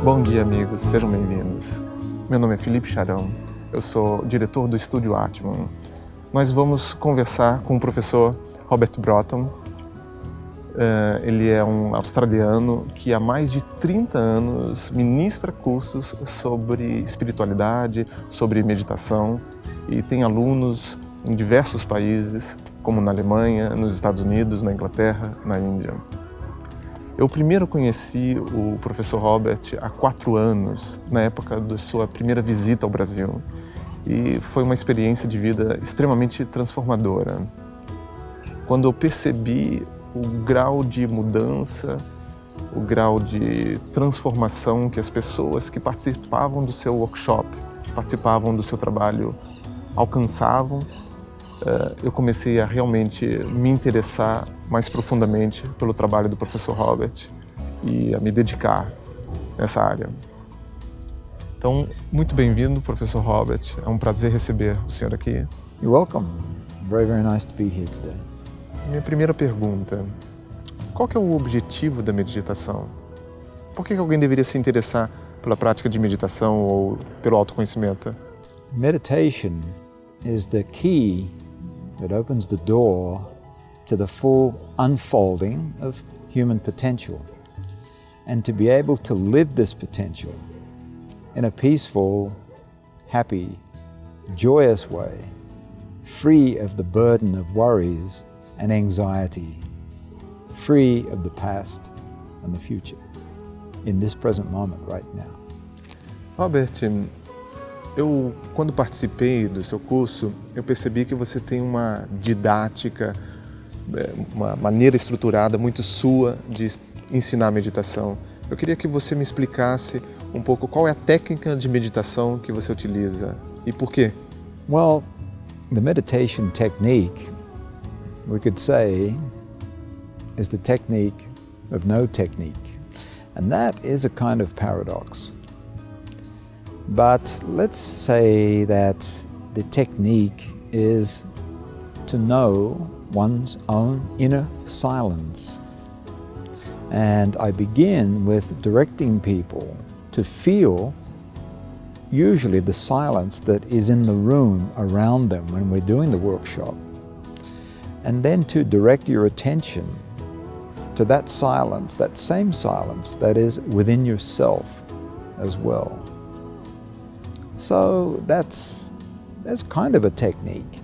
Bom dia, amigos, sejam bem-vindos. Meu nome é Felipe Charão, eu sou diretor do estúdio Atman. Nós vamos conversar com o professor Robert Broughton. Ele é um australiano que há mais de 30 anos ministra cursos sobre espiritualidade, sobre meditação e tem alunos em diversos países, como na Alemanha, nos Estados Unidos, na Inglaterra, na Índia. Eu primeiro conheci o professor Robert há 4 anos, na época da sua primeira visita ao Brasil, e foi uma experiência de vida extremamente transformadora. Quando eu percebi o grau de mudança, o grau de transformação que as pessoas que participavam do seu workshop, participavam do seu trabalho, alcançavam, eu comecei a realmente me interessar mais profundamente pelo trabalho do professor Robert e a me dedicar nessa área. Então, muito bem-vindo, professor Robert. É um prazer receber o senhor aqui. You're welcome. Very, very nice to be here today. Minha primeira pergunta: qual que é o objetivo da meditação? Por que alguém deveria se interessar pela prática de meditação ou pelo autoconhecimento? Meditation is the key that opens the door to the full unfolding of human potential, and to be able to live this potential in a peaceful, happy, joyous way, free of the burden of worries and anxiety, free of the past and the future, in this present moment right now. Robert, quando participei do seu curso, eu percebi que você tem uma didática, uma maneira estruturada muito sua de ensinar meditação. Eu queria que você me explicasse um pouco qual é a técnica de meditação que você utiliza e por quê. Well, the meditation technique, we could say, is the technique of no technique. And that is a kind of paradox. But let's say that the technique is to know one's own inner silence. And I begin with directing people to feel usually the silence that is in the room around them when we're doing the workshop. And then to direct your attention to that silence, that same silence that is within yourself as well. So that's kind of a technique,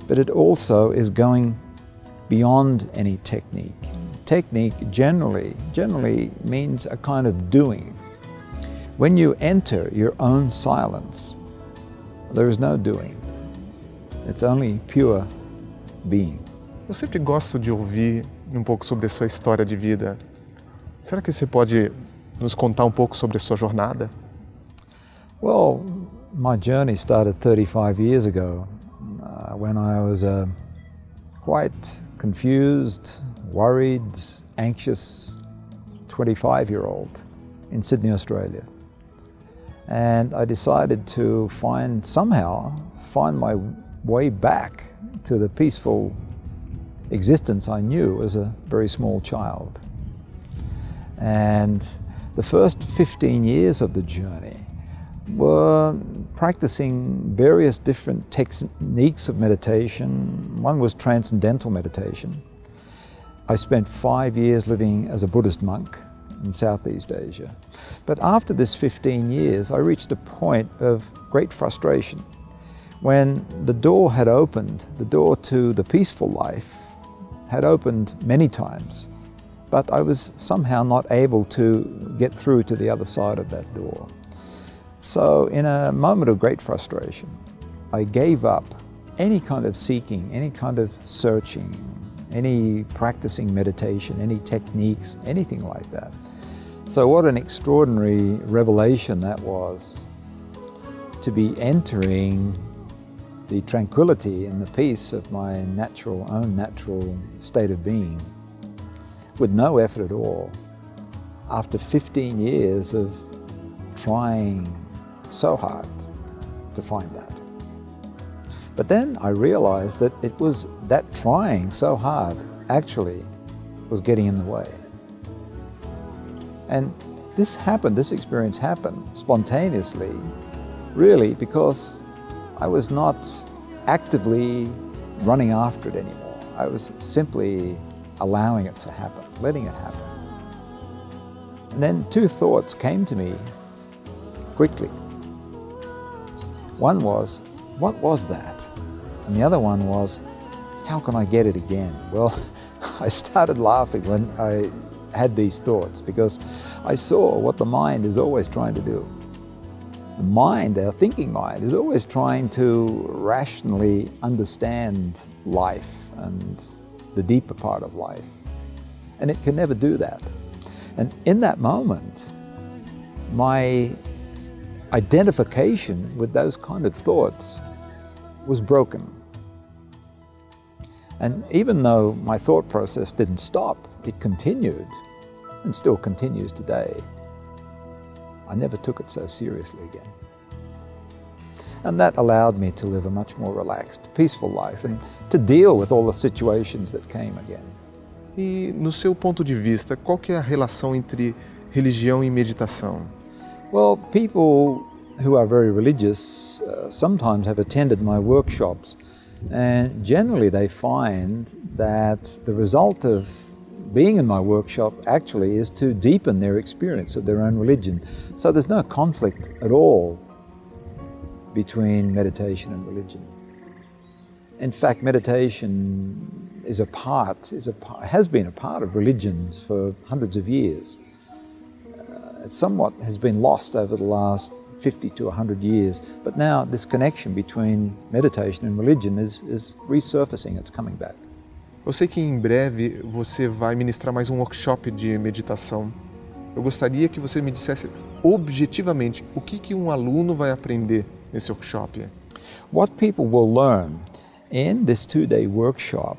but it also is going beyond any technique. Technique generally means a kind of doing. When you enter your own silence, there is no doing. It's only pure being. Eu sempre gosto de ouvir um pouco sobre a sua história de vida. Será que você pode nos contar um pouco sobre a sua jornada? Well, my journey started 35 years ago when I was a quite confused, worried, anxious 25-year-old in Sydney, Australia. And I decided to somehow find my way back to the peaceful existence I knew as a very small child. And the first 15 years of the journey were practicing various different techniques of meditation. One was transcendental meditation. I spent 5 years living as a Buddhist monk in Southeast Asia. But after this 15 years, I reached a point of great frustration when the door had opened, the door to the peaceful life had opened many times, but I was somehow not able to get through to the other side of that door. So in a moment of great frustration, I gave up any kind of seeking, any kind of searching, any practicing meditation, any techniques, anything like that. So what an extraordinary revelation that was, to be entering the tranquility and the peace of my own natural state of being with no effort at all, after 15 years of trying so hard to find that. But then I realized that it was that trying so hard actually was getting in the way. And this experience happened spontaneously, really, because I was not actively running after it anymore. I was simply allowing it to happen, letting it happen. And then two thoughts came to me quickly. One was, what was that? And the other one was, how can I get it again? Well, I started laughing when I had these thoughts because I saw what the mind is always trying to do. The mind, our thinking mind, is always trying to rationally understand life and the deeper part of life. And it can never do that. And in that moment, my identification with those kind of thoughts was broken. And even though my thought process didn't stop, it continued and still continues today. I never took it so seriously again. And that allowed me to live a much more relaxed, peaceful life and to deal with all the situations that came again. E no seu ponto de vista, qual que é a relação entre religião e meditação? Well, people who are very religious sometimes have attended my workshops, and generally they find that the result of being in my workshop actually is to deepen their experience of their own religion. So there's no conflict at all between meditation and religion. In fact, meditation has been a part of religions for hundreds of years. It somewhat has been lost over the last 50 to 100 years, but now this connection between meditation and religion is resurfacing, it's coming back. Eu sei que em breve você vai ministrar mais um workshop de meditação. Eu gostaria que você me dissesse objetivamente o que um aluno vai aprender nesse workshop. What people will learn in this 2-day workshop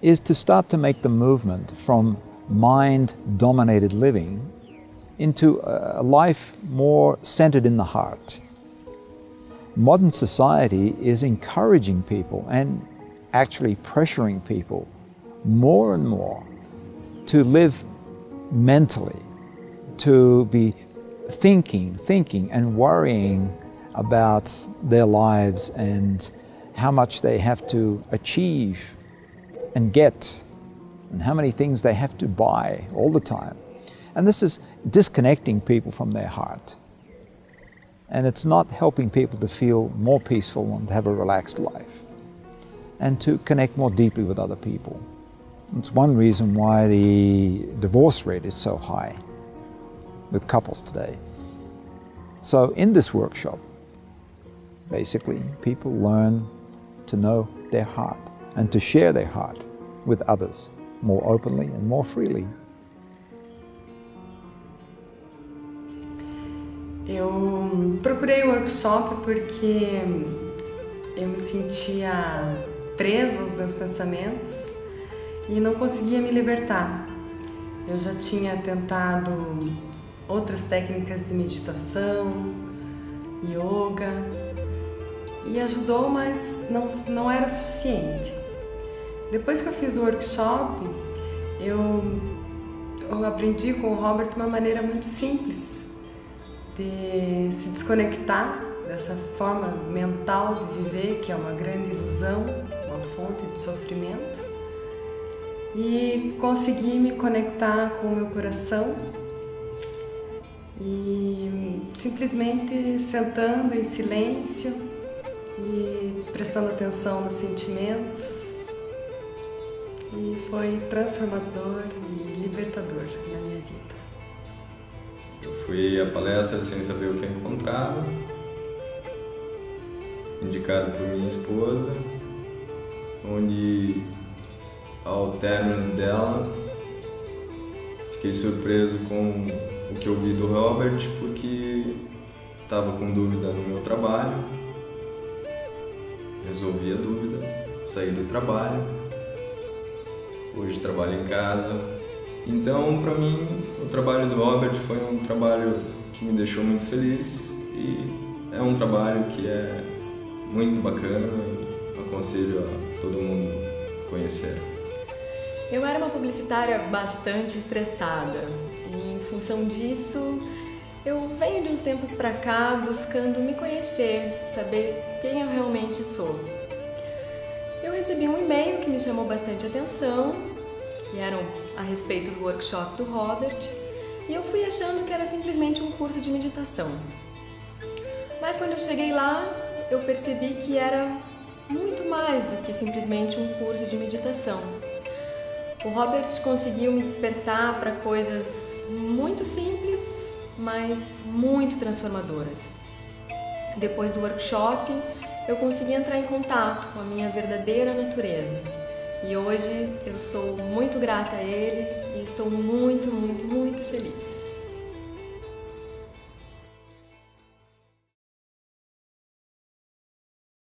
is to start to make the movement from mind-dominated living into a life more centered in the heart. Modern society is encouraging people and actually pressuring people more and more to live mentally, to be thinking and worrying about their lives and how much they have to achieve and get and how many things they have to buy all the time. And this is disconnecting people from their heart. And it's not helping people to feel more peaceful and to have a relaxed life and to connect more deeply with other people. It's one reason why the divorce rate is so high with couples today. So in this workshop, basically, people learn to know their heart and to share their heart with others more openly and more freely. Eu procurei o workshop porque eu me sentia presa aos meus pensamentos e não conseguia me libertar. Eu já tinha tentado outras técnicas de meditação, yoga, e ajudou, mas não era o suficiente. Depois que eu fiz o workshop, eu aprendi com o Robert uma maneira muito simples de se desconectar dessa forma mental de viver, que é uma grande ilusão, uma fonte de sofrimento, e conseguir me conectar com o meu coração e simplesmente sentando em silêncio e prestando atenção nos sentimentos, e foi transformador e libertador na minha vida. Eu fui à palestra sem saber o que eu encontrava, indicado por minha esposa, onde ao término dela fiquei surpreso com o que eu vi do Robert, porque estava com dúvida no meu trabalho, resolvi a dúvida, saí do trabalho, hoje trabalho em casa. Então, para mim, o trabalho do Robert foi um trabalho que me deixou muito feliz e é um trabalho que é muito bacana e aconselho a todo mundo conhecer. Eu era uma publicitária bastante estressada E em função disso, eu venho de uns tempos para cá buscando me conhecer, saber quem eu realmente sou. Eu recebi um e-mail que me chamou bastante atenção, que era a respeito do workshop do Robert, e eu fui achando que era simplesmente um curso de meditação. Mas quando eu cheguei lá, eu percebi que era muito mais do que simplesmente um curso de meditação. O Robert conseguiu me despertar para coisas muito simples, mas muito transformadoras. Depois do workshop, eu consegui entrar em contato com a minha verdadeira natureza. E hoje eu sou muito grata a ele e estou muito